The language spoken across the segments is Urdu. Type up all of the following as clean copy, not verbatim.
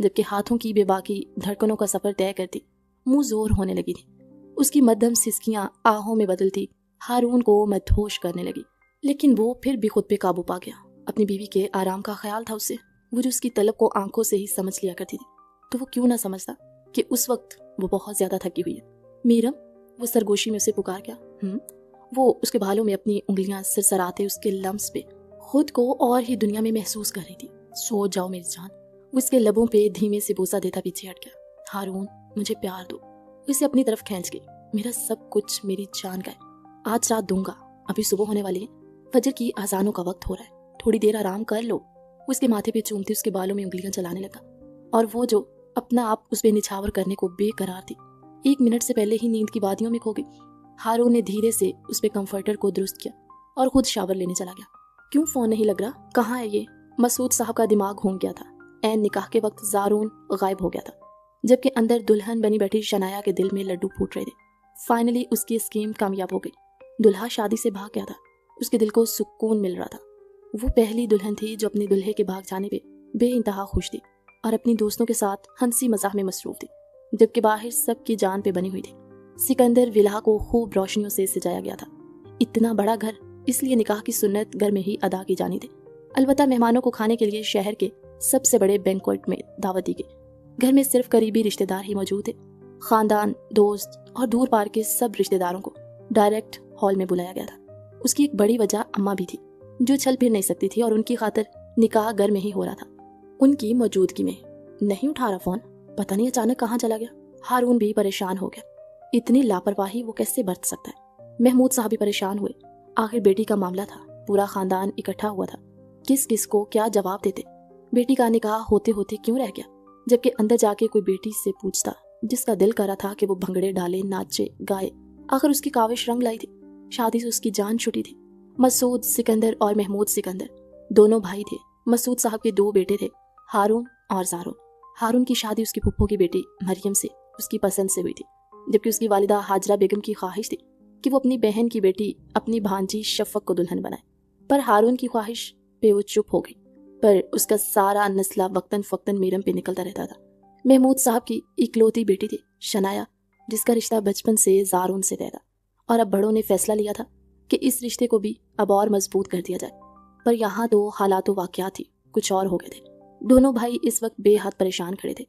جبکہ ہاتھوں کی بے باکی دھڑکنوں کا سفر طے کرتی منہ زور ہونے لگی تھی۔ اس کی مدھم سسکیاں آہوں میں بدلتی ہارون کو مدہوش کرنے لگی، لیکن وہ پھر بھی خود پہ قابو پا گیا۔ اپنی بیوی کے آرام کا خیال تھا اسے، وہ جو اس کی طلب کو آنکھوں سے ہی سمجھ لیا کرتی تھی، تو وہ کیوں نہ سمجھتا کہ اس وقت وہ بہت زیادہ تھکی ہوئی ہے۔ میرم، وہ سرگوشی میں اسے پکار گیا۔ وہ اس کے بالوں میں اپنی انگلیاں سرسراتے اس کے لمس پہ خود کو اور ہی دنیا میں محسوس کر رہی تھی۔ سو جاؤ میری جان، وہ اس کے لبوں پہ دھیمے سے بوسہ دیتا پیچھے ہٹ گیا۔ ہارون، مجھے پیار دو، وہ اسے اپنی طرف کھینچ گئی۔ میرا سب کچھ میری جان کا ہے، آج رات دوں گا، ابھی صبح ہونے والی ہے، فجر کی اذانوں کا وقت ہو رہا ہے، تھوڑی دیر آرام کر لو۔ وہ اس کے ماتھے پہ چومتی اس کے بالوں میں انگلیاں چلانے لگا، اور وہ جو اپنا آپ اس پہ نچھاور کرنے کو بے قرار تھی 1 منٹ سے پہلے ہی نیند کی وادیوں میں کھو گئی۔ ہارون نے دھیرے سے اس پہ کمفرٹر کو درست کیا اور خود شاور لینے چلا گیا۔ کیوں فون نہیں لگ رہا؟ کہاں ہے یہ؟ مسعود صاحب کا دماغ گھوم گیا تھا۔ عین نکاح کے وقت زارون غائب ہو گیا تھا، جبکہ اندر دلہن بنی بیٹھی شنایا کے دل میں لڈو پھوٹ رہے تھے۔ فائنلی اس کی اسکیم کامیاب ہو گئی، دلہا شادی سے بھاگ گیا تھا۔ اس کے دل کو سکون مل رہا تھا۔ وہ پہلی دلہن تھی جو اپنے دلہے کے بھاگ جانے پہ بے انتہا خوش تھی اور اپنی دوستوں کے ساتھ ہنسی مزاح میں مصروف تھی، جبکہ باہر سب کی جان پہ بنی ہوئی تھی۔ سکندر ولا کو خوب روشنیوں سے سجایا گیا تھا۔ اتنا بڑا گھر، اس لیے نکاح کی سنت گھر میں ہی ادا کی جانی تھی۔ البتہ مہمانوں کو کھانے کے لیے شہر کے سب سے بڑے بینکوٹ میں دعوت دی گئی۔ گھر میں صرف قریبی رشتہ دار ہی موجود تھے۔ خاندان، دوست اور دور پار کے سب رشتہ داروں کو ڈائریکٹ ہال میں بلایا گیا تھا۔ اس کی ایک بڑی وجہ اماں بھی تھی، جو چھل پھر نہیں سکتی تھی، اور ان کی خاطر نکاح گھر میں ہی ہو رہا تھا۔ ان کی موجودگی میں نہیں اٹھا رہا فون، پتہ نہیں اچانک کہاں چلا گیا۔ ہارون بھی پریشان ہو گیا، اتنی لاپرواہی وہ کیسے برت سکتا ہے۔ محمود صاحب بھی پریشان ہوئے، آخر بیٹی کا معاملہ تھا، پورا خاندان اکٹھا ہوا تھا، کس کس کو کیا جواب دیتے۔ بیٹی کا نکاح ہوتے ہوتے کیوں رہ گیا، جبکہ اندر جا کے کوئی بیٹی سے پوچھتا جس کا دل کر رہا تھا کہ وہ بھنگڑے ڈالے، ناچے گائے۔ آخر اس کی کاوش رنگ لائی تھی، شادی سے اس کی جان چھٹی تھی۔ مسعود سکندر اور محمود سکندر دونوں بھائی تھے۔ مسعود صاحب کے 2 بیٹے تھے، ہارون اور زارون۔ ہارون کی شادی اس کی پھپھو کی بیٹی مریم سے اس کی پسند سے ہوئی تھی، جبکہ اس کی والدہ ہاجرہ بیگم کی خواہش تھی کہ وہ اپنی بہن کی بیٹی اپنی بھانجی شفق کو دلہن بنائے، پر ہارون کی خواہش پہ وہ چپ ہو گئی۔ پر اس کا سارا نسلہ وقتاً فوقتاً میرم پہ نکلتا رہتا تھا۔ محمود صاحب کی اکلوتی بیٹی تھی شنایا، جس کا رشتہ بچپن سے زارون سے طے تھا، اور اب بڑوں نے فیصلہ لیا تھا کہ اس رشتے کو بھی اب اور مضبوط کر دیا جائے۔ پر یہاں تو حالات و واقعات ہی کچھ اور ہو گئے تھے۔ دونوں بھائی اس وقت بے حد پریشان کھڑے تھے۔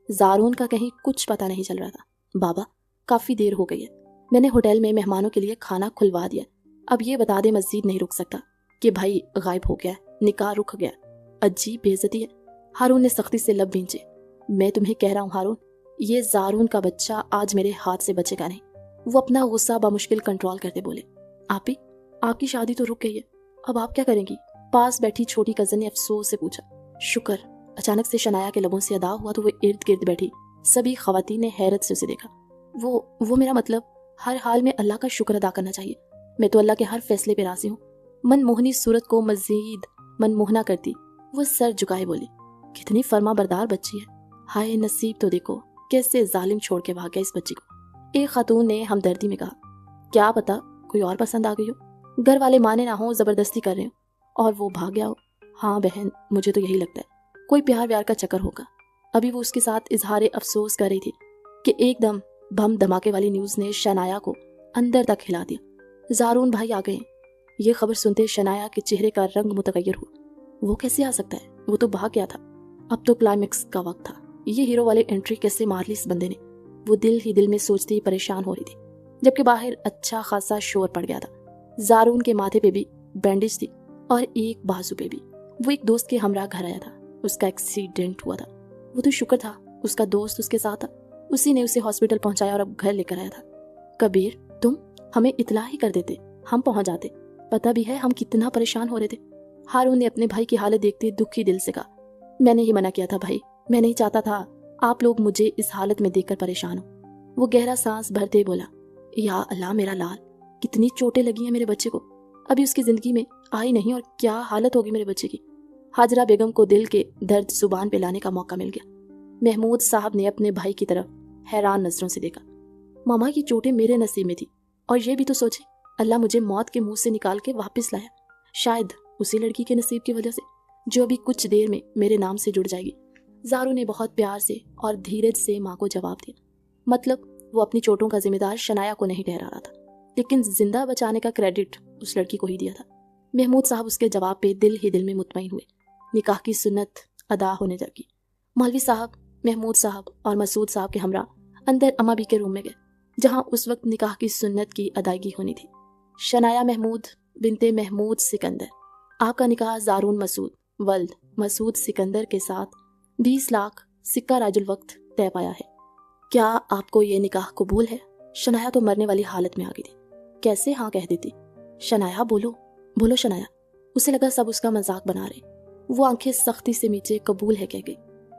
زارون کا کہیں کچھ پتہ نہیں چل رہا تھا۔ بابا، کافی دیر ہو گئی ہے، میں نے ہوٹل میں مہمانوں کے لیے کھانا کھلوا دیا، اب یہ بتا دے مزید نہیں رک سکتا کہ بھائی غائب ہو گیا ہے، نکاح رک گیا۔ عجیب بے عزتی ہے۔ ہارون نے سختی سے لب بھینچے۔ میں تمہیں کہہ رہا ہوں ہارون، یہ زارون کا بچہ آج میرے ہاتھ سے بچے گا نہیں۔ وہ اپنا غصہ بمشکل کنٹرول کرتے بولے۔ آپی، آپ کی شادی تو رک گئی ہے، اب آپ کیا کریں گی؟ پاس بیٹھی چھوٹی کزن نے افسوس سے پوچھا۔ شکر، اچانک سے شنایا کے لبوں سے ادا ہوا تو وہ ارد گرد بیٹھی سبھی خواتین نے حیرت سے اسے دیکھا۔ وہ میرا مطلب، ہر حال میں اللہ کا شکر ادا کرنا چاہیے۔ میں تو اللہ کے ہر فیصلے پہ راضی ہوں۔ من موہنی صورت کو مزید من موہنا کرتی وہ سر جھکائے بولی، کتنی فرما بردار بچی ہے، ہائے نصیب تو دیکھو، کیسے ظالم چھوڑ کے بھاگ گیا اس بچی کو۔ ایک خاتون نے ہمدردی میں کہا، کیا پتا کوئی اور پسند آ گئی ہو، گھر والے مانے نہ ہوں، زبردستی کر رہے ہوں اور وہ بھاگ گیا ہو۔ ہاں بہن، مجھے تو یہی لگتا ہے، کوئی پیار ویار کا چکر ہوگا۔ ابھی وہ اس کے ساتھ اظہار افسوس کر رہی تھی کہ ایک دم بم دھماکے والی نیوز نے شنایا کو اندر تک ہلا دیا۔ زارون بھائی آ گئے۔ یہ خبر سنتے شنایا کے چہرے کا رنگ متغیر ہوا۔ وہ کیسے آ سکتا ہے، وہ تو بھاگ گیا تھا۔ اب تو کلائمیکس کا وقت تھا، یہ ہیرو والے انٹری کیسے مار لی اس بندے نے، وہ دل ہی دل میں سوچتی پریشان ہو رہی تھی، جبکہ باہر اچھا خاصا شور پڑ گیا تھا۔ زارون کے ماتھے پہ بھی بینڈیج تھی اور ایک بازو پہ بھی۔ وہ ایک دوست کے ہمراہ گھر آیا تھا، اس کا ایکسیڈنٹ ہوا تھا۔ وہ تو شکر تھا اس کا دوست اس کے ساتھ تھا، اسی نے اسے ہاسپٹل پہنچایا اور اب گھر لے کر آیا تھا۔ کبیر، تم ہمیں اطلاع ہی کر دیتے، ہم پہنچ جاتے، پتہ بھی ہے ہم کتنا پریشان ہو رہے تھے۔ ہارون نے اپنے بھائی کی حالت دیکھتے دکھی دل سے کہا، میں نے ہی منع کیا تھا بھائی، میں نہیں چاہتا تھا آپ لوگ مجھے اس حالت میں دیکھ کر پریشان ہو۔ وہ گہرا سانس بھرتے بولا، یا اللہ میرا لال، کتنی چوٹیں لگی ہیں میرے بچے کو، ابھی اس کی زندگی میں آئی نہیں اور کیا حالت ہوگی میرے بچے کی۔ ہاجرہ بیگم کو دل کے درد زبان پہ لانے کا موقع مل گیا۔ محمود صاحب نے اپنے بھائی کی طرف حیران نظروں سے دیکھا۔ ماما کی چوٹیں میرے نصیب میں تھی، اور یہ بھی تو سوچے اللہ مجھے موت کے منہ سے نکال کے واپس لایا، شاید اسی لڑکی کے نصیب کی وجہ سے جو ابھی کچھ دیر میں میرے نام سے جڑ جائے گی۔ زارو نے بہت پیار سے اور دھیرج سے ماں کو جواب دیا۔ مطلب وہ اپنی چوٹوں کا ذمہ دار شنایا کو نہیں ٹھہرا رہا تھا، لیکن زندہ بچانے کا کریڈٹ اس لڑکی کو ہی دیا تھا۔ محمود صاحب اس کے جواب پہ دل ہی دل میں مطمئن ہوئے۔ نکاح کی سنت ادا ہونے لگی۔ مولوی صاحب، محمود صاحب اور مسعود صاحب کے ہمراہ اندر اماں بی کے روم میں گئے، جہاں اس وقت نکاح کی سنت کی ادائیگی ہونی تھی۔ شنایا محمود بنت محمود سکندر، آپ کا نکاح زارون مسعود ولد مسعود سکندر کے ساتھ 20 لاکھ سکہ راج الوقت طے پایا ہے۔ کیا آپ کو یہ نکاح قبول ہے؟ شنایا تو مرنے والی حالت میں آ گئی تھی۔ کیسے ہاں کہہ دیتی؟ شنایا بولو بولو شنایا۔ اسے لگا سب اس کا مذاق بنا رہے۔ وہ آنکھیں سختی سے میچے قبول ہے کہہ گئی۔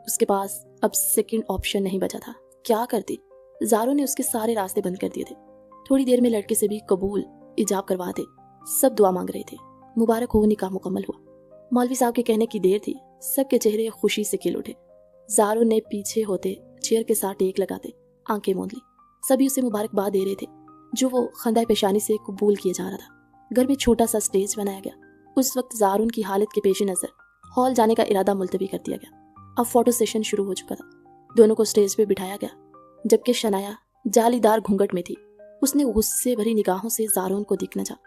اس کے پاس اب سیکنڈ آپشن نہیں بچا تھا۔ کیا کرتی؟ زارو نے اس کے سارے راستے بند کر دیے تھے۔ تھوڑی دیر میں لڑکے سے بھی قبول ایجاب کروا دے۔ سب دعا مانگ رہے تھے۔ مبارک ہو، نکاح مکمل ہوا۔ مولوی صاحب کے کہنے کی دیر تھی، سب کے چہرے خوشی سے کھل اٹھے۔ زارو نے پیچھے ہوتے چیئر کے ساتھ ٹیک لگاتے آنکھیں موند لی۔ سبھی اسے مبارکباد دے رہے تھے، جو وہ خندہ پیشانی سے قبول کیا جا رہا تھا۔ گھر میں چھوٹا سا سٹیج بنایا گیا۔ اس وقت زارون کی حالت کے پیش نظر ہال جانے کا ارادہ ملتوی کر دیا گیا۔ اب فوٹو سیشن شروع ہو چکا تھا۔ دونوں کو سٹیج پہ بٹھایا گیا، جبکہ شنایا جالی دار گھونگھٹ میں تھی۔ اس نے غصے بھری نگاہوں سے زارون کو دیکھنا چاہا،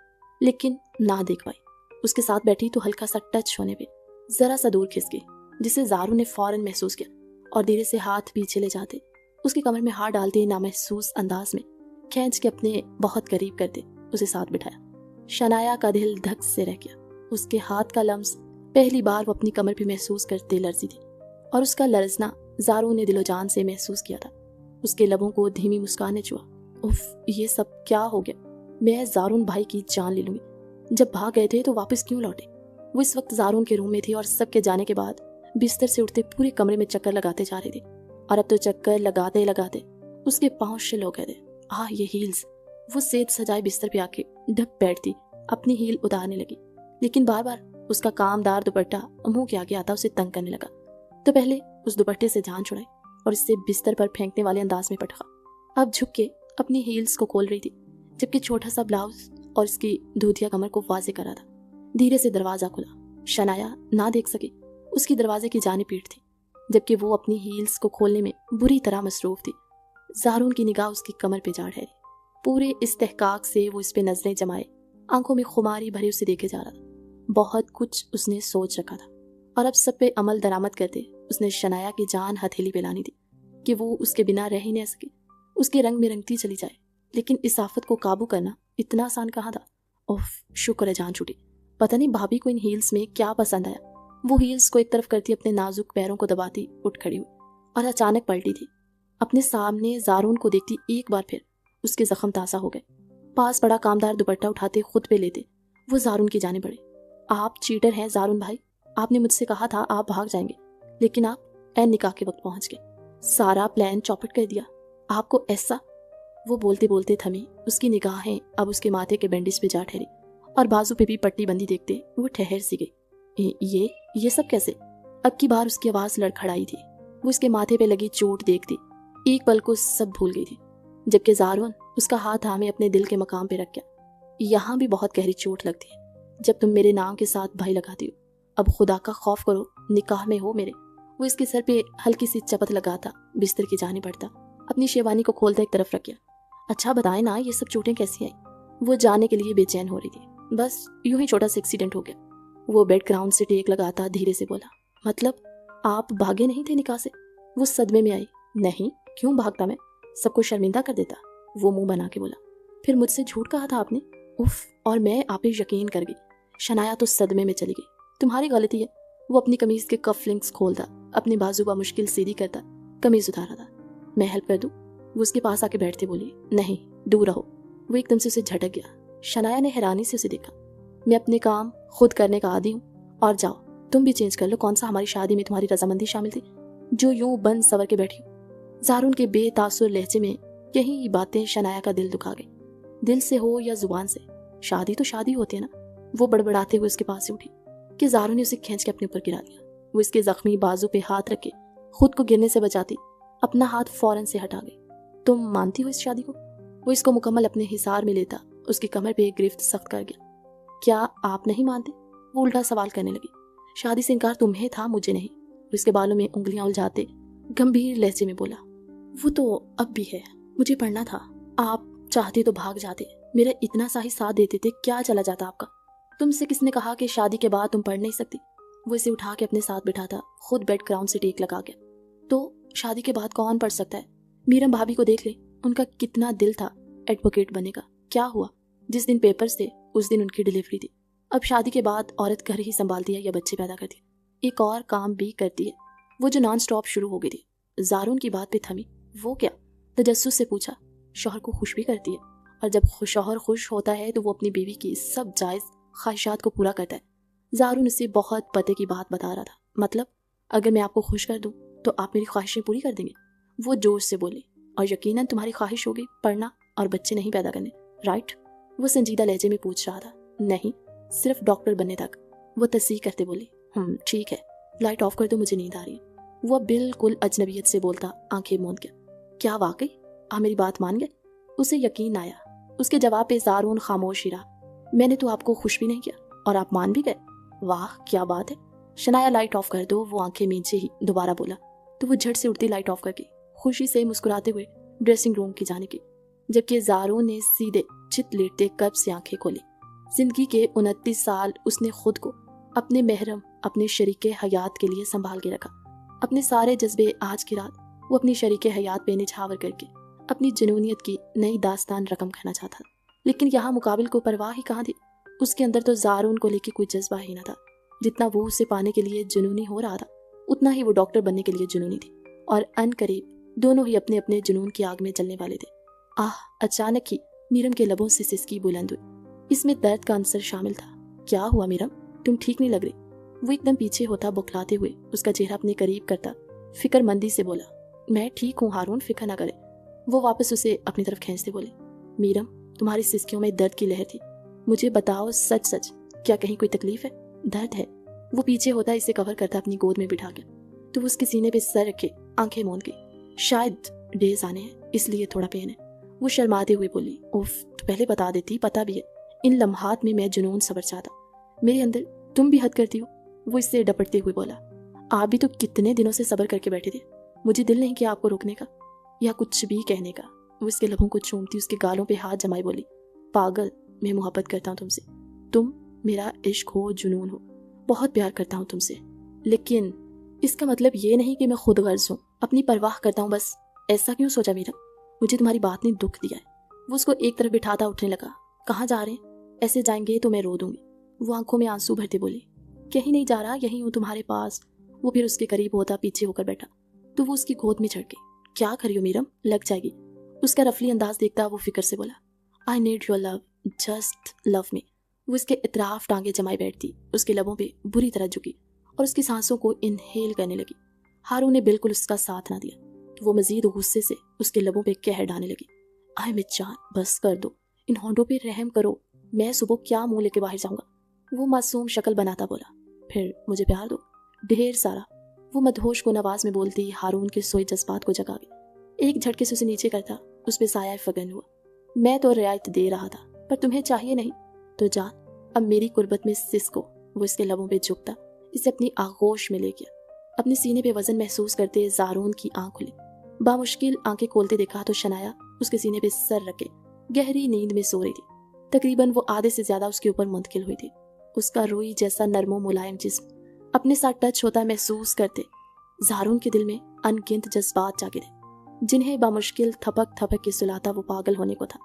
لیکن نہ دیکھ پائی۔ اس کے ساتھ بیٹھی تو ہلکا سا ٹچ ہونے پہ ذرا سا دور کھس گئی، جسے زارون نے فوراً محسوس کیا اور دھیرے سے ہاتھ پیچھے لے جاتے اس کی کمر میں ہاتھ ڈالتے نامحسوس انداز میں کھینچ کے اپنے بہت قریب کرتے اسے ساتھ بٹھایا۔ شنایا کا دل دھک سے رہ گیا۔ اس کے ہاتھ کا لمس پہلی بار وہ اپنی کمر پہ محسوس کرتے لرزی تھی، اور اس کا لرزنا زارون نے دل و جان سے محسوس کیا تھا۔ اس کے لبوں کو دھیمی مسکان نے چھوا۔ اف، یہ سب کیا ہو گیا؟ میں زارون بھائی کی جان لے لوں گی۔ جب بھاگ گئے تھے تو واپس کیوں لوٹے؟ وہ اس وقت زارون کے روم میں تھی اور سب کے جانے کے بعد بستر سے اٹھتے پورے کمرے میں چکر لگاتے جا رہے تھے، اور اب تو چکر لگاتے لگاتے اس کے پاؤں شل ہو گئے تھے۔ یہ ہیلز! وہ سیج سجائے بستر پہ آ کے ڈھک بیٹھتی، اپنی ہیل اتارنے لگی، لیکن بار بار اس کا کامدار دوپٹہ منہ کے آگے آتا اسے تنگ کرنے لگا۔ تو پہلے اس دوپٹے سے جان چھڑائی اور اس سے بستر پر پھینکنے والے انداز میں پٹخا۔ اب جھک کے اپنی ہیلز کو کھول رہی تھی، جبکہ چھوٹا سا بلاؤز اور اس کی دھوتیا کمر کو واضح کرا تھا۔ دھیرے سے دروازہ کھلا۔ شنایا نہ دیکھ سکی، اس کی دروازے کی جانب پیٹ تھی، جبکہ وہ اپنی ہیلز کو کھولنے میں بری طرح مصروف تھی۔ زارون کی نگاہ اس کی کمر پہ جا ٹھہری۔ پورے استحقاق سے وہ اس پہ نظریں جمائے آنکھوں میں خماری بھرے اسے دیکھے جا رہا تھا۔ بہت کچھ اس نے سوچ رکھا تھا، اور اب سب پہ عمل درآمد کرتے اس نے شنایا کی جان ہتھیلی پہ لانی تھی کہ وہ اس کے بنا رہ ہی نہ سکے، اس کے رنگ میں رنگتی چلی جائے۔ لیکن اس آفت کو قابو کرنا اتنا آسان کہاں تھا۔ اوف، شکر ہے جان چھوٹی۔ پتہ نہیں بھابھی کو ان ہیلز میں کیا پسند آیا۔ وہ ہیلز کو ایک طرف کرتی اپنے نازک پیروں کو دباتی اٹھ کھڑی ہوئی اور اچانک پلٹی تھی۔ اپنے سامنے زارون کو دیکھتی ایک بار پھر اس کے زخم تازہ ہو گئے۔ پاس بڑا کامدار دوپٹہ اٹھاتے خود پہ لیتے وہ زارون کی جانب بڑھے۔ آپ چیٹر ہیں زارون بھائی، آپ نے مجھ سے کہا تھا آپ بھاگ جائیں گے، لیکن آپ عین نکاح کے وقت پہنچ گئے، سارا پلان چوپٹ کر دیا۔ آپ کو ایسا… وہ بولتے بولتے تھمی۔ اس کی نگاہیں اب اس کے ماتھے کے بینڈیج پہ جا ٹھہری، اور بازو پہ بھی پٹی بندی دیکھتے وہ ٹھہر سی گئی۔ یہ سب کیسے؟ اب کی بار اس کی آواز لڑکھڑائی تھی۔ وہ اس کے ماتھے پہ لگی چوٹ دیکھتی ایک پل کو سب بھول گئی تھی، جبکہ زارون اس کا ہاتھ تھامے اپنے دل کے مقام پہ رکھ گیا۔ یہاں بھی بہت گہری چوٹ لگتی ہے جب تم میرے نام کے ساتھ بھائی لگاتی ہو۔ اب خدا کا خوف کرو، نکاح میں ہو میرے۔ وہ اس کے سر پہ ہلکی سی چپت لگاتا بستر کی جانب بڑھتا، اپنی شیوانی کو کھولتا ایک طرف رکھ گیا۔ اچھا بتائیں نا، یہ سب چوٹیں کیسی آئیں؟ وہ جاننے کے لیے بے چین ہو رہی تھی۔ بس یوں ہی چھوٹا سا ایکسیڈنٹ ہو گیا۔ وہ بیڈ گراؤنڈ سے ٹیک لگاتا دھیرے سے بولا۔ مطلب آپ بھاگے نہیں تھے نکاح سے؟ وہ صدمے میں آئی۔ نہیں، کیوں بھاگتا میں؟ سب کو شرمندہ کر دیتا، وہ منہ بنا کے بولا۔ پھر مجھ سے جھوٹ کہا تھا آپ نے؟ اف، اور میں آپ پہ یقین کر گئی۔ شنایا تو صدمے میں چلی گئی۔ تمہاری غلطی ہے۔ وہ اپنی قمیض کے کف لنکس کھولتا، اپنی بازو بمشکل سیدھی کرتا، قمیض اتارا تھا۔ میں ہیلپ کر دوں؟ وہ اس کے پاس آ کے بیٹھتے بولی۔ نہیں، دور رہو۔ وہ ایک دم سے اسے جھٹک گیا۔ شنایا نے حیرانی سے اسے دیکھا۔ میں اپنے کام خود کرنے کا عادی ہوں، اور جاؤ تم بھی چینج کر لو۔ کون سا ہماری شادی میں تمہاری رضامندی شامل تھی جو یوں بند سور کے بیٹھی ہو؟ زارون کے بے تاثر لہجے میں یہی باتیں شنایا کا دل دکھا گئی۔ دل سے ہو یا زبان سے، شادی تو شادی ہوتی ہے نا۔ وہ بڑبڑاتے ہوئے اس کے پاس سے اٹھی کہ زارون نے اسے کھینچ کے اپنے اوپر گرا دیا۔ وہ اس کے زخمی بازو پہ ہاتھ رکھ کے خود کو گرنے سے بچاتی اپنا ہاتھ فوراً سے ہٹا گئی۔ تم مانتی ہو اس شادی کو؟ وہ اس کو مکمل اپنے حصار میں لیتا اس کی کمر پہ گرفت سخت کر گیا۔ کیا آپ نہیں مانتے؟ وہ الٹا سوال کرنے لگی۔ شادی سے انکار تمہیں تھا، مجھے نہیں۔ وہ اس کے بالوں میں انگلیاں الجھاتے گمبھیر لہجے میں بولا، وہ تو اب بھی ہے، مجھے پڑھنا تھا، آپ چاہتے تو بھاگ جاتے، میرا اتنا سا ہی ساتھ دیتے تھے، کیا چلا جاتا آپ کا؟ تم سے کس نے کہا کہ شادی کے بعد تم پڑھ نہیں سکتی؟ وہ اسے اٹھا کے اپنے ساتھ بٹھاتا، خود بیڈ گراؤنڈ سے ٹیک لگا گیا۔ تو شادی کے بعد کون پڑھ سکتا ہے؟ میرم بھابھی کو دیکھ لے، ان کا کتنا دل تھا ایڈوکیٹ بننے کا، کیا ہوا؟ جس دن پیپرز تھے اس دن ان کی ڈیلیوری تھی۔ اب شادی کے بعد عورت گھر ہی سنبھالتی ہے یا بچے پیدا کرتی ہے، ایک اور کام بھی کرتی ہے۔ وہ جو نان سٹاپ شروع ہو گئی تھی، زارون کی بات پہ تھمی۔ وہ کیا؟ تجسس سے پوچھا۔ شوہر کو خوش بھی کرتی ہے، اور جب شوہر خوش ہوتا ہے تو وہ اپنی بیوی کی سب جائز خواہشات کو پورا کرتا ہے۔ زارون اسے بہت پتے کی بات بتا رہا تھا، مطلب اگر میں آپ کو خوش کر دوں تو آپ میری خواہشیں پوری کر دیں گے؟ وہ جوش سے بولی، اور یقیناً تمہاری خواہش ہوگی پڑھنا اور بچے نہیں پیدا کرنے، رائٹ؟ وہ سنجیدہ لہجے میں پوچھ رہا تھا۔ نہیں، صرف ڈاکٹر بننے تک، وہ تصحیح کرتے بولی۔ ٹھیک ہے، لائٹ آف کر دو، مجھے نیند آ رہی ہے۔ وہ بالکل اجنبیت سے بولتا آنکھیں موند گیا۔ کیا واقعی آپ میری بات مان گئے؟ اسے یقین آیا۔ اس کے جواب پہ زارون خاموش ہی رہا۔ میں نے تو آپ کو خوش بھی نہیں کیا اور آپ مان بھی گئے، واہ کیا بات ہے۔ شنایا لائٹ آف کر دو، وہ آنکھیں مینچے ہی دوبارہ بولا تو وہ جھٹ سے اٹھتی لائٹ آف کر کے خوشی سے مسکراتے ہوئے ڈریسنگ روم کی جانے کی، جبکہ زارون نے سیدھے چت لیٹتے کب سے آنکھیں کھولی۔ زندگی کے 29 سال اس نے خود کو اپنے محرم، اپنے شریک حیات کے لیے سنبھال کے رکھا۔ اپنے سارے جذبے آج کی رات وہ اپنی شریک حیات پہ نچھاور کر کے اپنی جنونیت کی نئی داستان رقم کرنا چاہتا، لیکن یہاں مقابل کو پرواہ ہی کہاں تھی۔ اس کے اندر تو زارون کو لے کے کوئی جذبہ ہی نہ تھا۔ جتنا وہ اسے پانے کے لیے جنونی ہو رہا تھا، اتنا ہی وہ ڈاکٹر بننے کے لیے جنونی تھی، اور ان قریب دونوں ہی اپنے اپنے جنون کی آگ میں جلنے والے تھے۔ اچانک ہی میرم کے لبوں سے سسکی بلند ہوئی، اس میں درد کا عنصر شامل تھا۔ کیا ہوا میرم، تم ٹھیک نہیں لگ رہی؟ وہ ایک دم پیچھے ہوتا بکھلاتے ہوئے اس کا چہرہ اپنے قریب کرتا فکر مندی سے بولا، میں ٹھیک ہوں ہارون، فکر نہ کرے۔ وہ واپس اسے اپنی طرف کھینچتے بولے، میرم تمہاری سسکیوں میں درد کی لہر تھی، مجھے بتاؤ سچ سچ، کیا کہیں کوئی تکلیف ہے؟ درد ہے؟ وہ پیچھے ہوتا اسے کور کرتا اپنی گود میں بٹھا کے، تو وہ اس کے سینے پہ سر رکھے آنکھیں موند گئی۔ شاید ڈیز آنے ہیں اس لیے تھوڑا پین ہے۔ وہ شرماتے ہوئے بولی، اوف تو پہلے بتا دیتی، پتا بھی ہے ان لمحات میں جنون صبر چاہتا، میرے اندر تم بھی حد کرتی ہو۔ وہ اس سے ڈپٹتے ہوئے بولا، آپ بھی تو کتنے دنوں سے صبر کر کے بیٹھے تھے، مجھے دل نہیں کیا آپ کو روکنے کا یا کچھ بھی کہنے کا۔ وہ اس کے لبوں کو چومتی اس کے گالوں پہ ہاتھ جمائے بولی، پاگل، میں محبت کرتا ہوں تم سے، تم میرا عشق ہو، جنون ہو، بہت پیار کرتا ہوں تم سے، لیکن اس کا مطلب یہ نہیں کہ میں خود غرض ہوں، اپنی پرواہ کرتا ہوں بس۔ ایسا کیوں سوچا میرا؟ مجھے تمہاری بات نے دکھ دیا ہے۔ وہ اس کو ایک طرف بٹھاتا اٹھنے لگا۔ کہاں جا رہے ہیں؟ ایسے جائیں گے تو میں رو دوں گی۔ وہ آنکھوں میں آنسو بھرتے بولی، کہیں نہیں جا رہا، یہیں ہوں تمہارے پاس۔ وہ پھر اس کے قریب ہوتا پیچھے ہو کر بیٹھا تو وہ اس کی گود میں چڑھ گئی۔ کیا کر رہی ہو میرم، لگ جائے گی۔ اس کا رفلی انداز دیکھتا وہ فکر سے بولا، I need your love, just love me. وہ اس کے اطراف ٹانگیں جمائے بیٹھتی، اس کے لبوں پہ بری طرح جھکی اور اس کی سانسوں کو انہیل کرنے لگی۔ ہارون نے بالکل اس کا ساتھ نہ دیا، وہ مزید غصے سے اس کے لبوں پہ قہر ڈالنے لگی۔ آئے میں جان، بس کر دو، ان ہونٹوں پہ رحم کرو، میں صبح کیا منہ لے کے باہر جاؤں گا؟ وہ معصوم شکل بناتا بولا، پھر مجھے پیار دو، ڈھیر سارا۔ وہ مدہوش کو نواز میں بولتی ہارون کے سوئے جذبات کو جگا گئی۔ ایک جھٹکے سے اسے نیچے کرتا اس پہ سایہ فگن ہوا۔ میں تو رعایت دے رہا تھا، پر تمہیں چاہیے نہیں تو جان، اب میری قربت میں سس کو۔ وہ اس کے لبوں پہ جھکتا اسے اپنی آغوش میں لے گیا۔ اپنے سینے پہ وزن محسوس کرتے زارون کی آنکھ کھلی، بامشکل آنکھیں کھولتے دیکھا تو شنایا اس کے سینے پہ سر رکھے گہری نیند میں سو رہی تھی۔ تقریباً وہ آدھے سے زیادہ اس کے اوپر منتقل ہوئی تھی۔ اس کا روئی جیسا نرم و ملائم جسم اپنے ساتھ ٹچ ہوتا محسوس کرتے زارون کے دل میں ان گنت جذبات جاگے تھے، جنہیں بامشکل تھپک تھپک کے سلاتا وہ پاگل ہونے کو تھا۔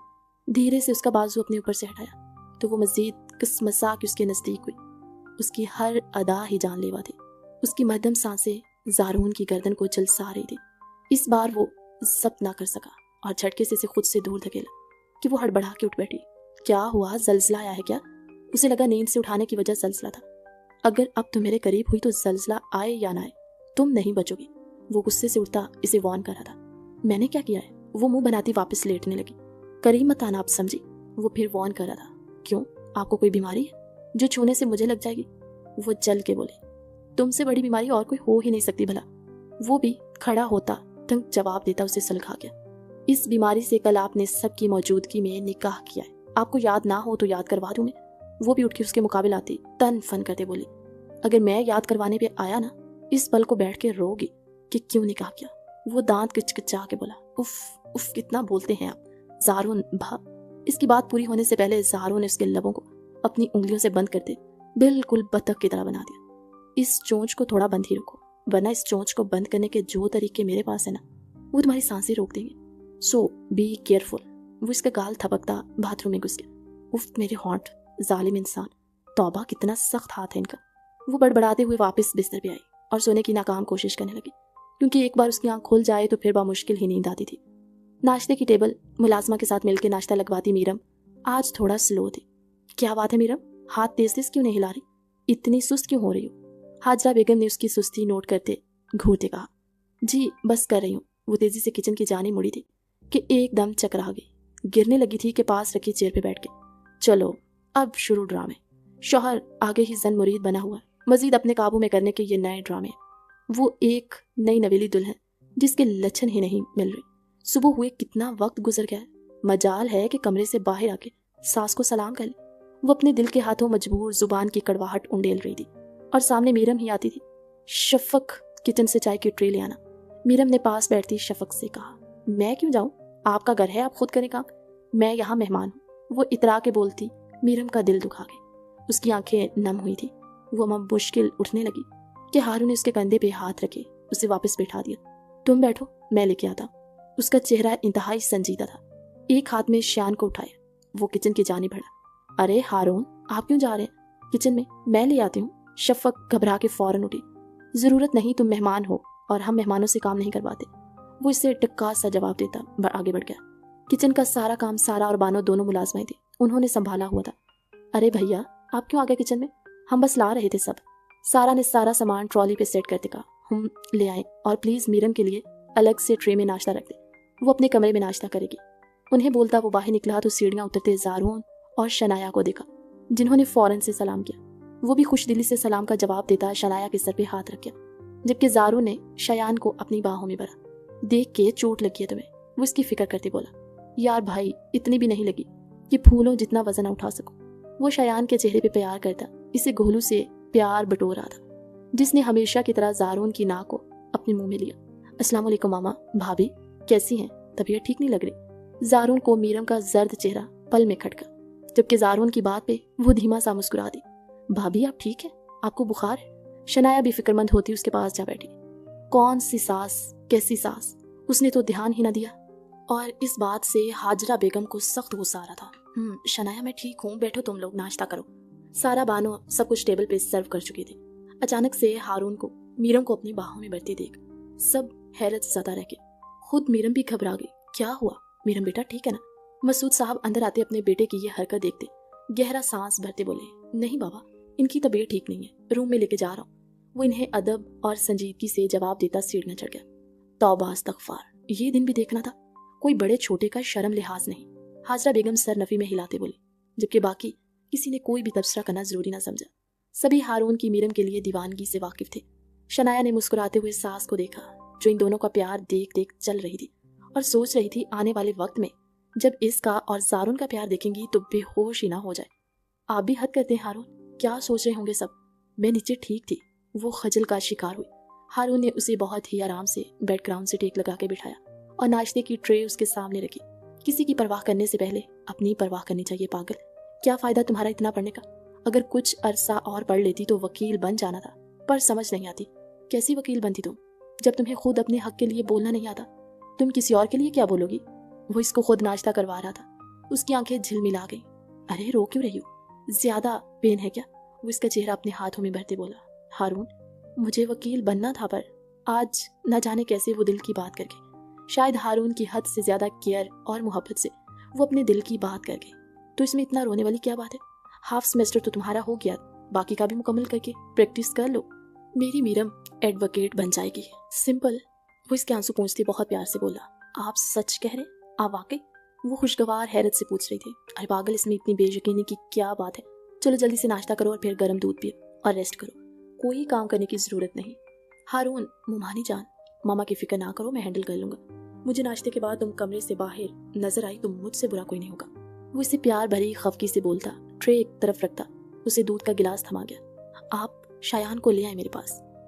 دھیرے سے اس کا بازو اپنے اوپر سے ہٹایا تو وہ مزید قسمسا کے اس کے نزدیک ہوئی۔ اس کی ہر ادا ہی جان لیوا تھی، اس کی مدھم سانسیں زارون کی گردن کو جلسا رہی تھی۔ اس بار وہ ضبط نہ کر سکا اور جھٹکے سے اسے خود سے دور دھکیلا کہ وہ ہڑبڑا کے اٹھ بیٹھی۔ کیا ہوا، زلزلہ آیا ہے کیا؟ اسے لگا نیند سے اٹھانے کی وجہ زلزلہ تھا۔ اگر اب تم میرے قریب ہوئی تو زلزلہ آئے یا نہ آئے تم نہیں بچو گی۔ وہ غصے سے اٹھتا اسے وارن کر رہا تھا۔ میں نے کیا کیا ہے؟ وہ منہ بناتی واپس لیٹنے لگی۔ قریب مت آنا، آپ سمجھی؟ وہ پھر وارن کر رہا تھا۔ کیوں، آپ کو کوئی بیماری ہے جو چھونے سے مجھے لگ جائے گی؟ وہ جل کے بولے، تم سے بڑی بیماری اور کوئی ہو ہی نہیں سکتی بھلا۔ وہ بھی کھڑا ہوتا تنگ جواب دیتا اسے سلگا گیا، اس بیماری سے کل آپ نے سب کی موجودگی میں نکاح کیا ہے، آپ کو یاد نہ ہو تو یاد کروا دوں میں۔ وہ بھی اٹھ کے اس کے مقابل آتی تن فن کرتے بولی، اگر میں یاد کروانے پہ آیا نا، اس پل کو بیٹھ کے رو گی کہ کیوں نکاح کیا۔ وہ دانت کچکچا کے بولا، اف اف کتنا بولتے ہیں آپ زارون بھا۔ اس کی بات پوری ہونے سے پہلے زارون نے اس کے لبوں کو اپنی انگلیوں سے بند کرتے بالکل بطخ کی طرح بنا دیا۔ اس چونچ کو تھوڑا بند ہی رکھو، ورنہ اس چونچ کو بند کرنے کے جو طریقے میرے پاس ہے نا، وہ تمہاری سانسیں روک دیں گے، سو بی کیئرفل۔ وہ اس کا گال تھپکتا باتھ روم میں گھس گیا۔ اف میرے ہونٹ، ظالم انسان، توبہ کتنا سخت ہاتھ ہے ان کا۔ وہ بڑبڑاتے ہوئے واپس بستر پہ آئی اور سونے کی ناکام کوشش کرنے لگی، کیونکہ ایک بار اس کی آنکھ کھل جائے تو پھر بامشکل ہی نیند آتی تھی۔ ناشتے کی ٹیبل ملازمہ کے ساتھ مل کے ناشتہ لگواتی میرم آج تھوڑا سلو تھی۔ کیا بات ہے میرم، ہاتھ تیز تیز کیوں نہیں ہلا رہی، اتنی سست کیوں ہو رہی ہو؟ حاجرہ بیگم نے اس کی سستی نوٹ کرتے گھورتے کہا۔ جی بس کر رہی ہوں۔ وہ تیزی سے کچن کی جانب مڑی تھی کہ ایک دم چکرا گئی، گرنے لگی تھی کہ پاس رکھی چیئر پہ بیٹھ کے۔ چلو اب شروع ڈرامے۔ شوہر آگے ہی زن مرید بنا ہوا ہے، مزید اپنے قابو میں کرنے کے یہ نئے ڈرامے ہیں۔ وہ ایک نئی نویلی دلہن جس کے لچھن ہی نہیں مل رہے۔ صبح ہوئے کتنا وقت گزر گیا ہے، مجال ہے کہ کمرے سے باہر آ کے ساس کو سلام کر لے۔ وہ اپنے دل کے ہاتھوں مجبور زبان کی کڑواہٹ انڈیل رہی تھی اور سامنے میرم ہی آتی تھی۔ شفق کچن سے چائے کی ٹرے لے آنا۔ میرم نے پاس بیٹھتی شفق سے کہا، میں کیوں جاؤں، آپ کا گھر ہے، آپ خود کریں کام، میں یہاں مہمان ہوں۔ وہ اترا کے بولتی میرم کا دل دکھا گئی، اس کی آنکھیں نم ہوئی تھی۔ وہ مشکل اٹھنے لگی کہ ہارون نے اس کے کندھے پہ ہاتھ رکھے اسے واپس بٹھا دیا۔ تم بیٹھو، میں لے کے آتا ہوں۔ اس کا چہرہ انتہائی سنجیدہ تھا۔ ایک ہاتھ میں شیان کو اٹھایا، وہ کچن کی جانب بڑھا۔ ارے ہارون آپ کیوں جا رہے ہیں کچن میں لے آتی ہوں۔ شفق گھبرا کے فوراً اٹھی۔ ضرورت نہیں، تم مہمان ہو اور ہم مہمانوں سے کام نہیں کرواتے۔ وہ اس سے ٹکا سا جواب دیتا آگے بڑھ گیا۔ کچن کا سارا کام سارا اور بانو دونوں ملازمیں تھیں، انہوں نے سنبھالا ہوا تھا۔ ارے بھیا آپ کیوں آ گئے کچن میں، ہم بس لا رہے تھے سب۔ سارا نے سارا سامان ٹرالی پہ سیٹ کرتے کہا، ہم لے آئیں، اور پلیز میرم کے لیے الگ سے ٹرے میں ناشتہ رکھ دیں، وہ اپنے کمرے میں ناشتہ کرے گی۔ انہیں بولتا وہ باہر نکلا تو سیڑھیاں اترتے زارون اور شنایا کو دیکھا، جنہوں نے فوراً سے سلام کیا۔ وہ بھی خوش دلی سے سلام کا جواب دیتا شنایا کے سر پہ ہاتھ رکھ گیا، جبکہ زارون نے شیان کو اپنی باہوں میں بھرا۔ دیکھ کے چوٹ لگی ہے تمہیں، وہ اس کی فکر کرتے بولا۔ یار بھائی اتنی بھی نہیں لگی کہ پھولوں جتنا وزن نہ اٹھا سکوں۔ وہ شیان کے چہرے پہ پیار کرتا اسے گھولو سے پیار بٹور رہا تھا، جس نے ہمیشہ کی طرح زارون کی ناک کو اپنے منہ میں لیا۔ السلام علیکم ماما، بھابھی کیسی ہیں، طبیعت ٹھیک نہیں لگ رہی۔ زارون کو میرم کا زرد چہرہ پل میں کھٹکا، جبکہ زارون کی بات پہ وہ دھیما سا مسکرا دی۔ بھابھی آپ ٹھیک ہے، آپ کو بخار ہے؟ شنایا بھی فکر مند ہوتی اس کے پاس جا بیٹھی۔ کون سی ساس، کیسی ساس، اس نے تو دھیان ہی نہ دیا۔ اور اس بات سے حاجرہ بیگم کو سخت غصہ آ رہا تھا۔ شنایا میں ٹھیک ہوں، بیٹھو تم لوگ ناشتہ کرو۔ سارا بانو سب کچھ ٹیبل پہ سرو کر چکی تھی۔ اچانک سے ہارون کو میرم کو اپنی باہوں میں بڑھتے دیکھ سب حیرت زدہ رہ گئے۔ خود میرم بھی گھبرا گئی۔ کیا ہوا میرم بیٹا، ٹھیک ہے نا؟ مسعود صاحب اندر آتے اپنے بیٹے کی یہ حرکت دیکھتے گہرا سانس بھرتے بولے، نہیں بابا ان کی طبیعت ٹھیک نہیں ہے، روم میں لے کے جا رہا ہوں۔ وہ انہیں ادب اور سنجیدگی سے جواب دیتا سیڑھیاں چڑھ گیا۔ توبہ استغفار، یہ دن بھی دیکھنا تھا، کوئی بڑے چھوٹے کا شرم لحاظ نہیں۔ حاجرہ بیگم سر نفی میں ہلاتے بولی، جبکہ باقی کسی نے کوئی بھی تبصرہ کرنا ضروری نہ سمجھا۔ سبھی ہارون کی میرم کے لیے دیوانگی سے واقف تھے۔ شنایا نے مسکراتے ہوئے ساس کو دیکھا، جو ان دونوں کا پیار دیکھ دیکھ چل رہی تھی اور سوچ رہی تھی آنے والے وقت میں جب اس کا اور زارون کا پیار دیکھیں گی تو بے ہوش ہی نہ ہو جائے۔ آپ بھی حد کرتے ہیں ہارون، کیا سوچ رہے ہوں گے سب؟ میں نیچے ٹھیک تھی۔ وہ خجل کا شکار ہوئی۔ ہارون نے اسے بہت ہی آرام سے بیڈ گراؤنڈ سے ٹیک لگا کے بٹھایا اور ناشتے کی ٹرے اس کے سامنے رکھی۔ کسی کی پرواہ کرنے سے پہلے اپنی پرواہ کرنی چاہیے پاگل۔ کیا فائدہ تمہارا اتنا پڑھنے کا؟ اگر کچھ عرصہ اور پڑھ لیتی تو وکیل بن جانا تھا، پر سمجھ نہیں آتی کیسی وکیل بنتی تم، جب تمہیں خود اپنے حق کے لیے بولنا نہیں آتا، تم کسی اور کے لیے کیا بولو گی؟ وہ اس کو خود ناشتہ کروا رہا تھا۔ اس کی آنکھیں جھلملا گئیں۔ ارے رو کیوں رہی ہو، زیادہ پین ہے کیا؟ وہ اس کا چہرہ اپنے ہاتھوں میں بھرتے بولا، ہارون مجھے وکیل بننا تھا، پر آج نہ جانے کیسے وہ دل کی بات کر گئی۔ شاید ہارون کی حد سے زیادہ کیئر اور محبت سے وہ اپنے دل کی بات کر گئی، تو اس میں اتنا رونے والی کیا بات ہے؟ ہاف سیمسٹر تو تمہارا ہو گیا، باقی کا بھی مکمل کر کے پریکٹس کر لو، میری میرم ایڈوکیٹ بن جائے گی، سمپل۔ وہ اس کے آنسو پونچھتے بہت پیار سے بولا، آپ سچ کہہ رہے؟ آپ واقعی؟ وہ خوشگوار حیرت سے پوچھ رہی تھی، ارے پاگل اس میں اتنی بے یقینی کی کیا بات ہے؟ چلو جلدی سے ناشتہ کرو اور پھر گرم دودھ پیو اور ریسٹ کرو، کوئی کام کرنے کی ضرورت نہیں۔ ہارون ممانی جان، ماما کی فکر نہ کرو، میں ہینڈل کر لوں گا۔ مجھے ناشتے کے بعد تم کمرے سے باہر نظر آئی تو مجھ سے برا کوئی نہیں ہوگا۔ وہ اسے پیار بھری خفگی سے بولتا ٹرے ایک طرف رکھتا اسے دودھ کا گلاس تھما گیا۔ آپ شایان کو لے آئے میرے پاس،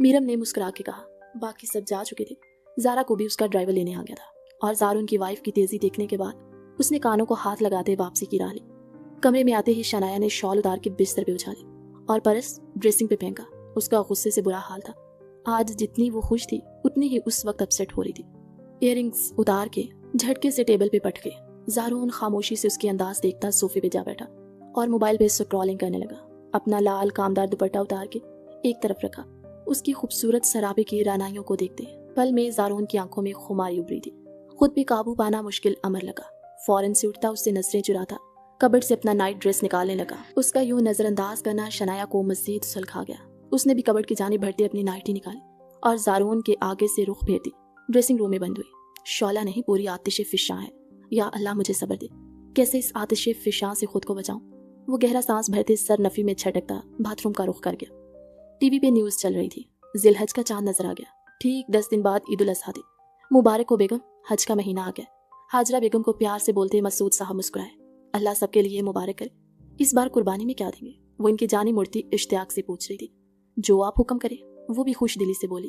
میرم نے مسکرا کے کہا۔ باقی سب جا چکے تھے، زارا کو بھی اس کا ڈرائیور لینے آ گیا تھا، اور زارون کی وائف کی تیزی دیکھنے کے بعد اس نے کانوں کو ہاتھ لگاتے واپسی کی راہ لی۔ کمرے میں آتے ہی شنایا نے شال اتار کے بستر پہ اچھالی اور پرس ڈریسنگ پہ پھینکا۔ اس کا غصے سے برا حال تھا۔ آج جتنی وہ خوش تھی اتنی ہی اس وقت اپسیٹ ہو رہی تھی۔ ایئر رنگز اتار کے جھٹکے سے ٹیبل پہ پٹ گئے۔ زارون خاموشی سے اس کی انداز دیکھتا صوفے پہ جا بیٹھا اور موبائل پہ سکرولنگ کرنے لگا۔ اپنا لال کامدار دوپٹہ اتار کے ایک طرف رکھا۔ اس کی خوبصورت سرابے کی رانائیوں کو دیکھتے پل میں زارون کی آنکھوں میں خماری ابری تھی۔ خود پہ قابو پانا مشکل امر لگا۔ فوراً سے اٹھتا اس سے نظریں چراتا کبڈ سے اپنا نائٹ ڈریس نکالنے لگا۔ اس کا یوں نظر انداز کرنا شنایا کو مزید سلکھا گیا۔ اس نے بھی کبڈ کی جانب بڑھتے اپنی نائٹی نکالی اور زارون کے آگے سے رخ پھیر دی۔ ڈریسنگ روم میں بند ہوئی۔ شعلہ نہیں، پوری آتش فشاں ہے۔ یا اللہ مجھے صبر دے، کیسے اس آتش فشاں سے خود کو بچاؤں۔ وہ گہرا سانس بھرتے سر نفی میں چھٹکتا باتھ روم کا رخ کر گیا۔ ٹی وی پہ نیوز چل رہی تھی۔ ذی الحج کا چاند نظر آ گیا۔ ٹھیک 10 دن بعد عید الاضحیٰ تھی۔ مبارک ہو بیگم، حج کا مہینہ آ گیا۔ حاجرہ بیگم کو پیار سے بولتے مسعود صاحب مسکرائے۔ اللہ سب کے لیے مبارک کرے۔ اس بار قربانی میں کیا دیں گے؟ وہ ان کی جانب مڑتی اشتیاق سے پوچھ رہی تھی۔ جو آپ حکم کرے، وہ بھی خوش دلی سے بولی۔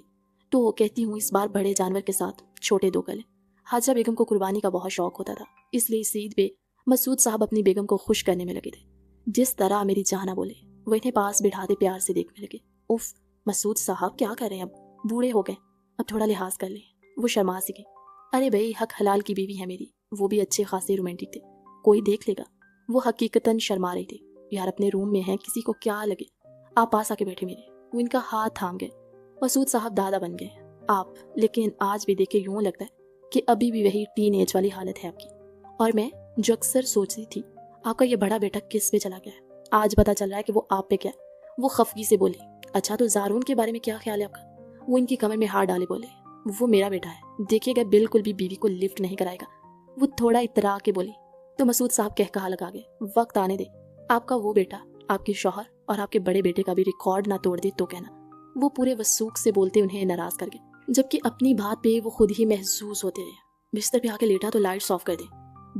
تو کہتی ہوں اس بار بڑے جانور کے ساتھ چھوٹے 2 گلے۔ حاجرہ بیگم کو قربانی کا بہت شوق ہوتا تھا، اس لیے اس عید پہ مسعود صاحب اپنی بیگم کو خوش کرنے میں لگے تھے۔ جس طرح میری جانہ بولے، وہ انہیں پاس بٹھاتے پیار سے دیکھنے لگے۔ اف، مسعود صاحب کیا کر رہے ہیں؟ اب بوڑھے ہو گئے، اب تھوڑا لحاظ کر لیں۔ وہ شرما سی گئی۔ ارے بھائی، حق حلال کی بیوی ہے میری، وہ بھی اچھے خاصے رومانٹک تھے، کوئی دیکھ لے گا۔ وہ حقیقتاً شرما رہی تھی۔ یار اپنے روم میں ہیں، کسی کو کیا لگے۔ آپ پاس آ کے بیٹھے میرے۔ وہ ان کا ہاتھ تھام گئے۔ مسعود صاحب دادا بن گئے آپ، لیکن آج بھی دیکھے یوں لگتا ہے کہ ابھی بھی وہی ٹین ایج والی حالت ہے آپ کی۔ اور میں جو اکثر سوچتی تھی، آپ کا یہ بڑا بیٹا کس پہ چلا گیا ہے، آج پتا چل رہا ہے کہ وہ آپ پہ کیا ہے۔ وہ خفگی سے بولی۔ اچھا تو زارون کے بارے میں کیا خیال ہے آپ کا؟ وہ ان کی کمر میں ہاتھ ڈالے بولے۔ وہ میرا بیٹا ہے، دیکھیے گا بالکل بھی بیوی کو لفٹ نہیں کرائے گا۔ وہ تھوڑا اترا کے بولی تو مسعود صاحب کہا لگا گئے، وقت آنے دے، آپ کا وہ بیٹا آپ کے شوہر اور آپ کے بڑے بیٹے کا بھی ریکارڈ نہ توڑ دے تو کہنا۔ وہ پورے وسوخ سے بولتے انہیں ناراض کر گئے، جبکہ اپنی بات پہ وہ خود ہی محسوس ہوتے رہے۔ بستر پہ آ کے لیٹا تو لائٹس آف کر دے۔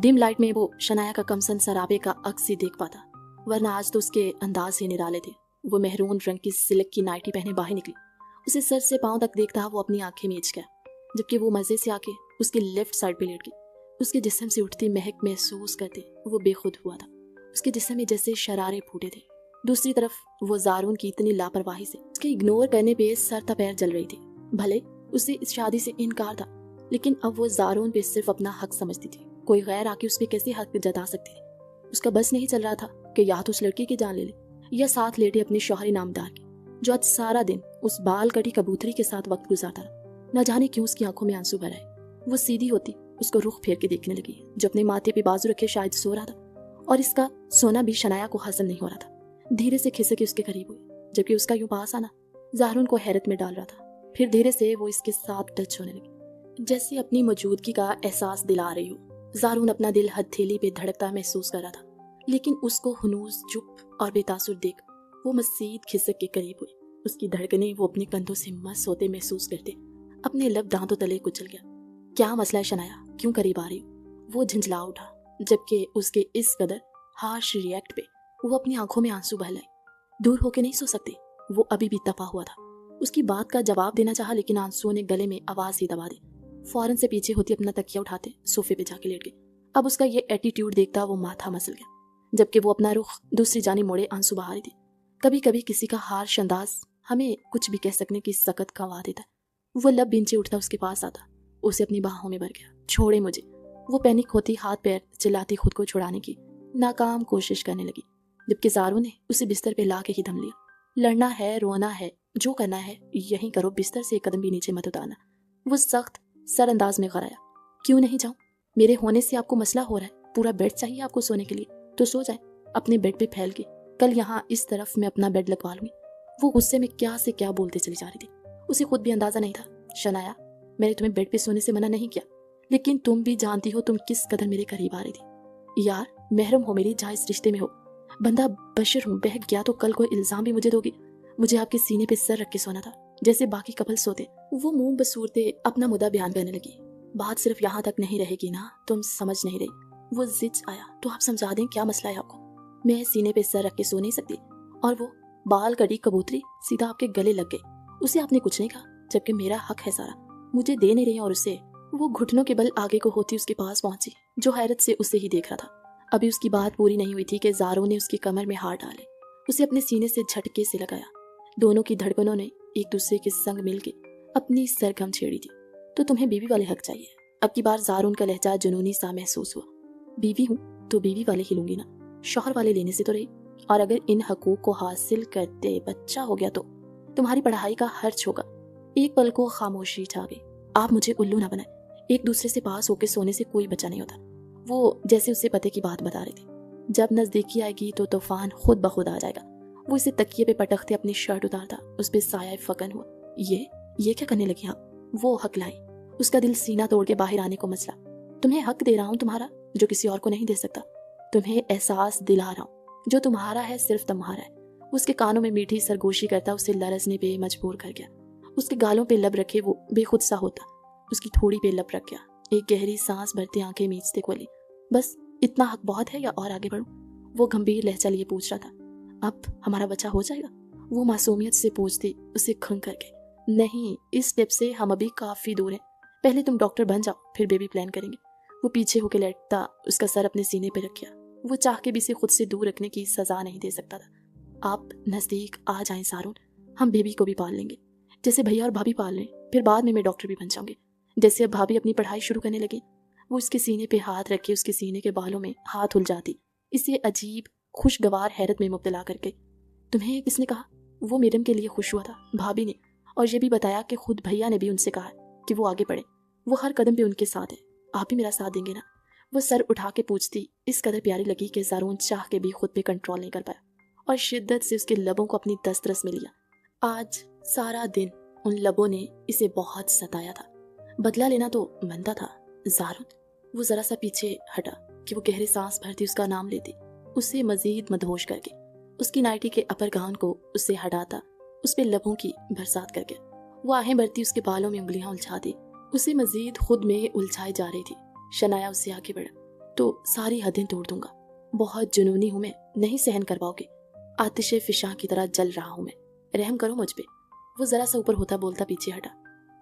ڈم لائٹ میں وہ شنایا کا کمسن سرابے کا عکس ہی دیکھ پاتا، ورنہ آج تو اس کے انداز ہی نرالے تھے۔ وہ مہرون رنگ کی سلک کی نائٹی پہنے باہر نکلی۔ اسے سر سے پاؤں تک دیکھتا وہ اپنی آنکھیں میچ گیا، جبکہ وہ مزے سے آ کے اس کی لیفٹ سائڈ پہ لیٹ گئی۔ اس کے جسم سے اٹھتی مہک محسوس کرتے وہ بے خود ہوا تھا۔ اس کے جسم میں جیسے شرارے پھوٹے تھے۔ دوسری طرف وہ زارون کی اتنی لاپرواہی سے اس کے اگنور کرنے پہ سر تا پیر جل رہی تھی۔ بھلے اسے اس شادی سے انکار تھا، لیکن اب وہ زارون پہ صرف اپنا حق سمجھتی تھی۔ کوئی غیر آ کے اس پہ کیسے حق جتا سکتی تھی؟ اس کا بس نہیں چل رہا تھا کہ یا تو اس لڑکی کی جان لے لے یا ساتھ لیٹے اپنے شوہری نامدار کی، جو آج سارا دن اس بال کٹی کبوتری کے ساتھ وقت گزارتا رہا۔ نہ جانے کیوں اس کی آنکھوں میں آنسو بھر آئے۔ وہ سیدھی ہوتی اس کو رخ پھیر کے دیکھنے لگی، جو اپنے ماتھے پہ بازو رکھے شاید سو رہا تھا، اور اس کا سونا بھی شنایا کو ہضم نہیں ہو رہا تھا۔ دھیرے سے کھسک کے اس کے قریب ہوئی، جبکہ اس کا یوں پاس آنا زارون کو حیرت میں ڈال رہا تھا۔ پھر دھیرے سے وہ اس کے ساتھ ٹچ ہونے لگی، جیسے اپنی موجودگی کا احساس دلا رہی ہو۔ زارون اپنا دل ہتھیلی پہ دھڑکتا محسوس کر رہا تھا، لیکن اس کو ہنوز چپ اور بے تاثر دیکھ وہ مزید کھسک کے قریب ہوئی۔ اس کی دھڑکنیں وہ اپنے کندھوں سے مس ہوتے محسوس کرتے اپنے لب دانتوں تلے کچل گیا۔ کیا مسئلہ ہے شنایا، کیوں قریب آ رہی ہو؟ وہ جھنجھلا اٹھا، جبکہ اس کے اس قدر ہارش ریئیکٹ پہ وہ اپنی آنکھوں میں آنسو بہہ لائے۔ دور ہو کے نہیں سو سکتے، وہ ابھی بھی تپا ہوا تھا۔ اس کی بات کا جواب دینا چاہا، لیکن آنسو نے گلے میں آواز ہی دبا دی۔ فوراً سے پیچھے ہوتی اپنا تکیہ اٹھاتے صوفے پہ جا کے لیٹ گئی۔ اب اس کا یہ ایٹیٹیوڈ دیکھتا وہ ماتھا مسل گیا، جبکہ وہ اپنا رخ دوسری جانب موڑے آنسو بہا رہی تھی۔ کبھی کبھی کسی کا ہارش انداز ہمیں کچھ بھی کہہ سکنے کی سکت کھوا دیتا ہے۔ وہ لب بنچے اٹھتا اس کے پاس آتا، اسے اپنی باہوں میں بھر گیا۔ چھوڑے مجھے۔ وہ پینک ہوتی ہاتھ پیر چلاتی خود کو چھڑانے کی ناکام کوشش کرنے لگی، جبکہ زارون نے اسے بستر پہ لا کے ہی دم لیا۔ لڑنا ہے، رونا ہے، جو کرنا ہے یہیں کرو، بستر سے ایک قدم بھی نیچے مت اتارنا۔ وہ سخت سر انداز میں غرایا۔ کیوں نہیں جاؤں؟ میرے ہونے سے آپ کو مسئلہ ہو رہا ہے، پورا بیڈ چاہیے آپ کو سونے کے لیے، تو سو جائیں اپنے بیڈ پہ پھیل کے، کل یہاں اس طرف میں اپنا بیڈ لگوا لوں گی۔ وہ غصے میں کیا سے کیا بولتے چلی جا رہی تھی، اسے خود بھی اندازہ نہیں تھا۔ شنایا، میں نے تمہیں بیڈ پہ سونے سے منع نہیں کیا، لیکن تم بھی جانتی ہو تم کس قدر میرے قریب آ رہی تھی۔ یار محرم ہو میری، جہاں اس رشتے میں ہو، بندہ بشر ہوں، بہک گیا تو کل کوئی الزام بھی مجھے دوگی۔ مجھے آپ کے سینے پہ سر رکھ کے سونا تھا جیسے باقی کپل سوتے۔ وہ منہ بسورتے اپنا مدعا بیان کرنے لگی۔ بات صرف یہاں تک نہیں رہے گی نا، تم سمجھ نہیں رہی۔ وہ زج آیا، تو آپ سمجھا دیں کیا مسئلہ ہے آپ کو؟ میں سینے پہ سر رکھ کے سو نہیں سکتی، اور وہ بال کڑی کبوتری سیدھا آپ کے گلے لگ گئی اسے آپ نے کچھ نہیں کہا، جبکہ میرا حق ہے سارا، مجھے دے نہیں رہی اور اسے۔ وہ گھٹنوں کے بل آگے کو ہوتی اس کے پاس پہنچی، جو حیرت سے اسے ہی دیکھ رہا تھا۔ ابھی اس کی بات پوری نہیں ہوئی تھی کہ زارو نے اس کی کمر میں ہاتھ ڈالے، اسے اپنے سینے سے جھٹکے سے لگایا۔ دونوں کی دھڑکنوں نے ایک دوسرے کے سنگ مل کے اپنی سرگم چھیڑی تھی۔ تو تمہیں بیوی والے حق چاہیے؟ اب کی بار زارون کا لہجہ جنونی سا محسوس ہوا۔ بیوی ہوں تو بیوی والے ہی لوں گی نا، شوہر والے لینے سے تو رہی، اور اگر ان حقوق کو حاصل کرتے بچہ ہو گیا تو تمہاری پڑھائی کا خرچ ہوگا۔ ایک پل کو خاموشی چھا گئی۔ آپ مجھے الو نہ بنائیں، ایک دوسرے سے پاس ہو کے سونے سے کوئی بچہ نہیں ہوتا۔ وہ جیسے اسے پتے کی بات بتا رہے تھے، جب نزدیکی آئے گی تو طوفان خود بخود آ جائے گا۔ وہ اسے تکیے پہ پٹکتے اپنی شرٹ اتارتا، اس پہ سایہ فکن ہوا۔ یہ کیا کرنے لگی؟ ہاں، وہ حق لائی، اس کا دل سینہ توڑ کے باہر آنے کو مچلا۔ تمہیں حق دے رہا ہوں تمہارا، جو کسی اور کو نہیں دے سکتا۔ تمہیں احساس دلا رہا ہوں، جو تمہارا ہے صرف تمہارا ہے۔ اس کے کانوں میں میٹھی سرگوشی کرتا اسے لرزنے پہ مجبور کر گیا۔ اس کے گالوں پہ لب رکھے وہ بے خود سا ہوتا، اس کی تھوڑی پہ لب رکھ گیا۔ ایک گہری سانس بھرتے آنکھیں میچتے کھولی۔ بس اتنا حق بہت ہے یا اور آگے بڑھوں؟ وہ گمبھیر لہجہ لیے پوچھ رہا تھا۔ اب ہمارا بچہ ہو جائے گا؟ وہ معصومیت سے پوچھتی اسے کھنگ کر کے۔ نہیں، اس سٹیپ سے ہم ابھی کافی دور ہیں، پہلے تم ڈاکٹر بن جاؤ، پھر بیبی پلان کریں گے۔ وہ پیچھے ہو کے لیٹتا، اس کا سر اپنے سینے پہ رکھا۔ وہ چاہ کے بھی اسے خود سے دور رکھنے کی سزا نہیں دے سکتا تھا۔ آپ نزدیک آ جائیں زارون، ہم بیبی کو بھی پال لیں گے، جیسے بھیا اور بھابھی پال لیں، پھر بعد میں ڈاکٹر بھی بن جاؤں گے، جیسے اب بھابھی اپنی پڑھائی شروع کرنے لگی۔ وہ اس کے سینے پہ ہاتھ رکھے اس کے سینے کے بالوں میں ہاتھ الجھاتی، اسے عجیب خوشگوار حیرت میں مبتلا کر کے۔ تمہیں کس نے کہا؟ وہ میڈم کے لیے خوش ہوا تھا، بھابھی نے، اور یہ بھی بتایا کہ خود بھیا نے بھی ان سے کہا کہ وہ آگے بڑھے، وہ ہر قدم پہ ان کے ساتھ ہے۔ آپ بھی میرا ساتھ دیں گے نا؟ وہ سر اٹھا کے پوچھتی، اس قدر پیاری لگی کہ زارون چاہ کے بھی خود پہ کنٹرول نہیں کر پایا اور شدت سے اس کے لبوں کو اپنی دسترس میں لیا۔ آج سارا دن ان لبوں نے اسے بہت ستایا تھا، بدلہ لینا تو بنتا تھا۔ زارون، وہ ذرا سا پیچھے ہٹا کہ وہ گہری سانس بھرتی اس کا نام لیتی، اسے مزید مدہوش کر کے، اس کی نائٹی کے اپر گاؤن کو اس سے ہٹاتا، اس پہ لبوں کی برسات کر کے۔ وہ آہیں بھرتی اس کے بالوں میں انگلیاں الجھاتی، اسے مزید خود میں الجھائی جا رہی تھی۔ شنایا اس سے آگے بڑھا، تو ساری حدیں توڑ دوں گا، بہت جنونی ہوں میں، نہیں سہن کر پاؤ گے، آتش فشاں کی طرح جل رہا ہوں میں، رحم کرو مجھ پہ۔ وہ ذرا سا اوپر ہوتا بولتا پیچھے ہٹا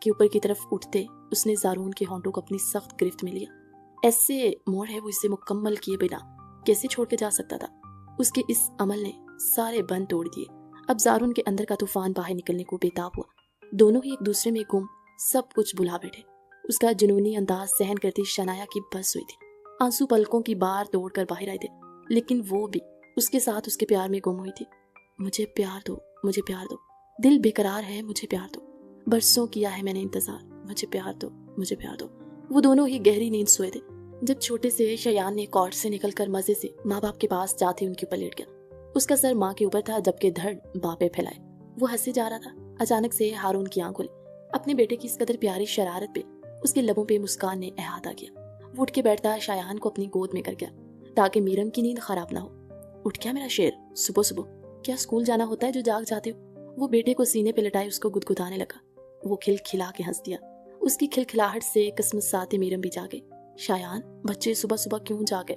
کہ اوپر کی طرف اٹھتے اس نے زارون کے ہونٹوں کو اپنی سخت گرفت میں لیا۔ ایسے موڑ ہے وہ اسے مکمل کیے بنا کیسے چھوڑ کے جا سکتا تھا؟ اس کے اس عمل نے سارے بند توڑ دیے۔ اب زارون کے اندر کا طوفان باہر نکلنے کو بےتاب ہوا۔ دونوں ہی ایک دوسرے میں گم، سب کچھ بھلا بیٹھے۔ اس کا جنونی انداز سہن کرتی شنایا کی بس ہوئی تھی، آنسو پلکوں کی بار توڑ کر باہر آئے تھے، لیکن وہ بھی اس کے ساتھ اس کے پیار میں گم ہوئی تھی۔ مجھے پیار دو، مجھے پیار دو، دل بےقرار ہے، مجھے پیار دو، برسوں کیا ہے میں نے انتظار، مجھے پیار دو، مجھے پیار دو۔ وہ دونوں ہی گہری نیند سوئے تھے جب چھوٹے سے شیان نے کارٹ سے نکل کر مزے سے ماں باپ کے پاس جاتے ان کے اوپر لیٹ گیا۔ اس کا سر ماں کے اوپر تھا جبکہ دھڑ باپ پہ پھیلائے۔ وہ ہنسے جا رہا تھا۔ اچانک سے ہارون کی آنکھ کھلی۔ اپنے بیٹے کی اس قدر پیاری شرارت پہ اس کے لبوں پہ مسکان نے احاطہ کیا۔ وہ اٹھ کے بیٹھتا شایان کو اپنی گود میں کر گیا تاکہ میرم کی نیند خراب نہ ہو۔ اٹھ کیا میرا شیر، صبح صبح کیا اسکول جانا ہوتا ہے جو جاگ جاتے ہو؟ وہ بیٹے کو سینے پہ لٹائے اس کو گدگدانے لگا۔ وہ کھل کھلا کے ہنس دیا۔ اس کی کھلکھلاہٹ سے قسمت ساتھ میرم بھی جاگے۔ شایان، بچے صبح صبح کیوں جاگے؟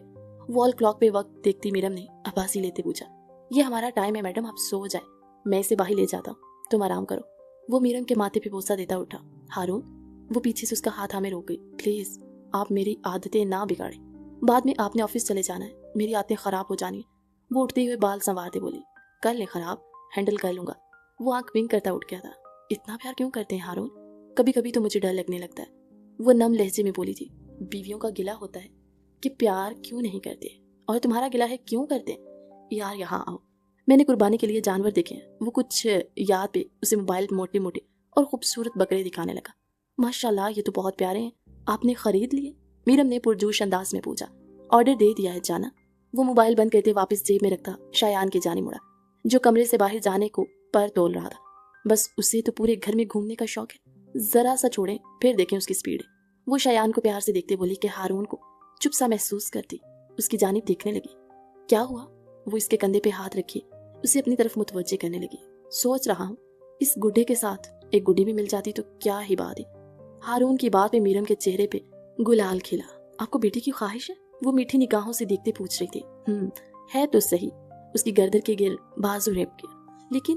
وال کلاک پہ وقت دیکھتی میرم نے اباسی لیتے پوچھا۔ یہ ہمارا ٹائم ہے میڈم، آپ سو جائیں، میں اسے باہر لے جاتا ہوں، تم آرام کرو۔ وہ میرم کے ماتھے پہ بوسہ دیتا اٹھا۔ ہارون، وہ پیچھے سے اس کا ہاتھ ہمیں روک گئی۔ پلیز آپ میری عادتیں نہ بگاڑیں، بعد میں آپ نے آفس چلے جانا ہے، میری عادتیں خراب ہو جانی ہیں۔ وہ اٹھتے ہوئے بال سنوارتے بولی، کر لیں خراب، ہینڈل کر لوں گا۔ وہ آنکھ بنک کرتا اٹھ گیا تھا۔ اتنا پیار کیوں کرتے ہیں ہارون؟ کبھی کبھی تو مجھے ڈر لگنے لگتا ہے۔ وہ نم لہجے میں بولی تھی۔ بیویوں کا گلہ ہوتا ہے کہ پیار کیوں نہیں کرتے، اور تمہارا گلہ ہے کیوں کرتے؟ یار یہاں آؤ، میں نے قربانی کے لیے جانور دیکھے ہیں۔ وہ کچھ یاد پہ اسے موبائل موٹے موٹے اور خوبصورت بکرے دکھانے لگا۔ ماشاءاللہ یہ تو بہت پیارے ہیں، آپ نے خرید لیے؟ میرم نے پرجوش انداز میں پوچھا۔ آرڈر دے دیا ہے جانا۔ وہ موبائل بند کرتے واپس جیب میں رکھتا شایان کی جانب مڑا، جو کمرے سے باہر جانے کو پر تول رہا تھا۔ بس اسے تو پورے گھر میں گھومنے کا شوق ہے، ذرا سا چھوڑیں پھر دیکھیں اس کی سپیڈ۔ وہ شایان کو پیار سے دیکھتے بولی کہ ہارون کو چپ سا محسوس کرتی اس کی جانب دیکھنے لگی۔ کیا ہوا؟ وہ اس کے کندھے پہ ہاتھ رکھی اسے اپنی طرف متوجہ کرنے لگی۔ سوچ رہا ہوں اس گڈھے کے ساتھ ایک گڈی بھی مل جاتی تو کیا ہی بات ہے۔ ہارون کی بات پہ میرم کے چہرے پہ گلال کھلا۔ آپ کو بیٹی کی خواہش ہے؟ وہ میٹھی نگاہوں سے دیکھتے پوچھ رہی تھی۔ ہے تو صحیح۔ اس کی گردن کے گر بازو ریپ کیا، لیکن